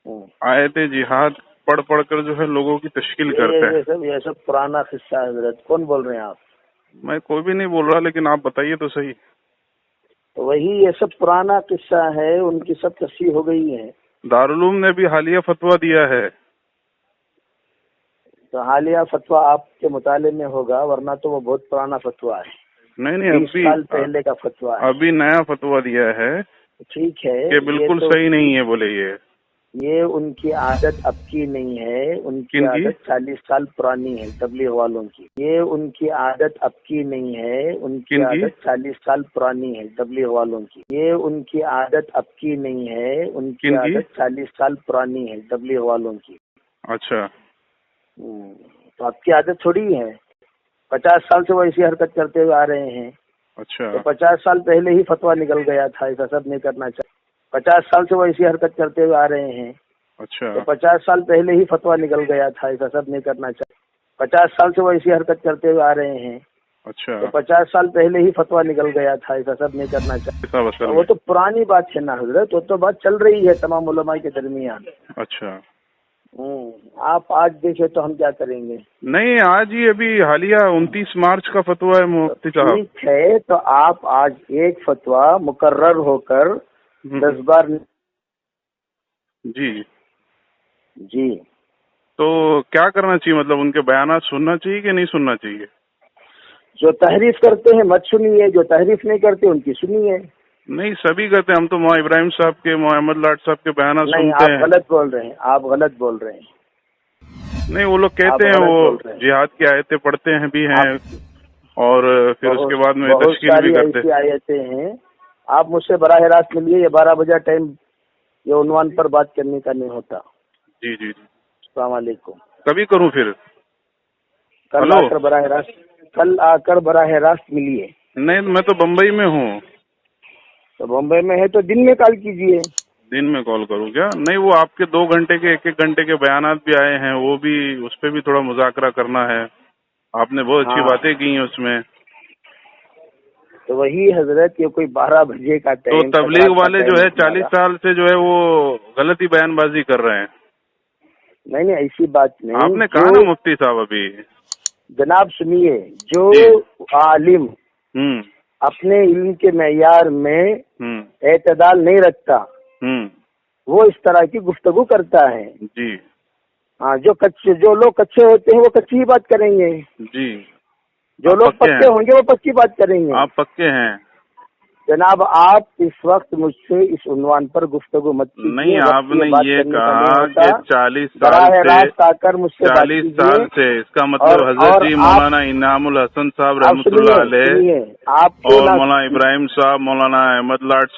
آیت جہاد پڑھ پڑھ کر جو ہے لوگوں کی تشکیل کرتے ہیں. یہ سب پرانا قصہ ہے حضرت. کون بول رہے ہیں آپ؟ میں کوئی بھی نہیں بول رہا، لیکن آپ بتائیے تو صحیح. تو وہی یہ سب پرانا قصہ ہے، ان کی سب تصحیح ہو گئی ہے. دارالعلوم نے بھی حالیہ فتویٰ دیا ہے. تو حالیہ فتویٰ آپ کے مطالعے میں ہوگا، ورنہ تو وہ بہت پرانا فتویٰ ہے. نہیں 20 سال پہلے کا فتویٰ ہے. ابھی نیا فتویٰ دیا ہے. ٹھیک ہے، کہ بالکل صحیح نہیں ہے بولے. یہ ان کی عادت اب کی نہیں ہے، ان کی عادت 40 سال پرانی ہے تبلیغ والوں کی. یہ ان کی عادت اب کی نہیں ہے، ان کی عادت 40 سال پرانی ہے تبلیغ والوں کی. یہ ان کی عادت اب کی نہیں ہے، ان کی عادت 40 سال پرانی ہے تبلیغ والوں کی. اچھا، تو آپ کی عادت تھوڑی ہے. 50 سال سے وہ ایسی حرکت کرتے ہوئے آ رہے ہیں. اچھا، تو 50 سال پہلے ہی فتویٰ نکل گیا تھا ایسا سب نہیں کرنا چاہیے. 50 سال سے وہ ایسی حرکت کرتے ہوئے آ رہے ہیں. اچھا، تو 50 سال پہلے ہی فتویٰ نکل گیا تھا ایسا سب نہیں کرنا چاہیے. 50 سال سے وہ ایسی حرکت کرتے ہوئے آ رہے ہیں. اچھا، تو 50 سال پہلے ہی فتویٰ نکل گیا تھا ایسا سب نہیں کرنا چاہیے. وہ تو پرانی بات ہے نا حضرت، وہ تو بات چل رہی ہے تمام علماء کے درمیان. اچھا، آپ آج دیکھیں تو ہم کیا کریں گے؟ نہیں آج ہی ابھی حالیہ 29 مارچ کا فتویٰ ہے مفتی صاحب. ٹھیک ہے، تو آپ آج ایک فتویٰ مقرر ہو کر 10 بار. جی تو کیا کرنا چاہیے؟ مطلب ان کے بیانات سننا چاہیے کہ نہیں سننا چاہیے؟ جو تحریف کرتے ہیں مت سنیے، جو تحریف نہیں کرتے ان کی سنیے. نہیں سبھی کرتے ہیں. ہم تو مولانا ابراہیم صاحب کے، مولانا احمد لاٹ صاحب کے بیانات نہیں، سنتے ہیں. آپ غلط بول رہے ہیں، آپ غلط بول رہے ہیں. نہیں وہ لوگ کہتے ہیں وہ جہاد کی آیتیں پڑھتے ہیں بھی ہیں، اور پھر اس کے بعد میں تشکیل بھی کرتے ہیں. ایسی آیتیں ہیں. آپ مجھ سے براہ راست ملیے، یہ 12 بجے ٹائم یہ عنوان پر بات کرنے کا نہیں ہوتا. جی جی جی. السلام علیکم. کبھی کروں پھر؟ کل آ کر براہ راست ملیے. نہیں میں تو بمبئی میں ہوں. تو بمبئی میں ہے تو دن میں کال کیجیے. دن میں کال کروں کیا؟ نہیں وہ آپ کے 2 گھنٹے کے 1 گھنٹے کے بیانات بھی آئے ہیں، وہ بھی اس پہ بھی تھوڑا مذاکرہ کرنا ہے. آپ نے بہت اچھی باتیں کی ہیں اس میں. تو وہی حضرت یہ کوئی 12 بجے کا ٹائم. تو تبلیغ والے جو ہے 40 سال سے جو ہے وہ غلطی بیان بازی کر رہے ہیں. نہیں ایسی بات نہیں. آپ نے کہا نا مفتی صاحب ابھی. جناب سنیے، جو عالم اپنے علم کے معیار میں اعتدال نہیں رکھتا وہ اس طرح کی گفتگو کرتا ہے. جی ہاں، جو لوگ کچے ہوتے ہیں وہ کچی ہی بات کریں گے. جی. جو لوگ پکے ہوں گے وہ پکی بات کریں گے. آپ پکے ہیں جناب. آپ اس وقت مجھ سے اس عنوان پر گفتگو مت کیجیے. نہیں آپ نے یہ کہا کہ 40 سال سے اس کا مطلب حضرت جی مولانا انعام الحسن صاحب رحمۃ اللہ علیہ آپ اور مولانا ابراہیم صاحب، مولانا احمد لاٹ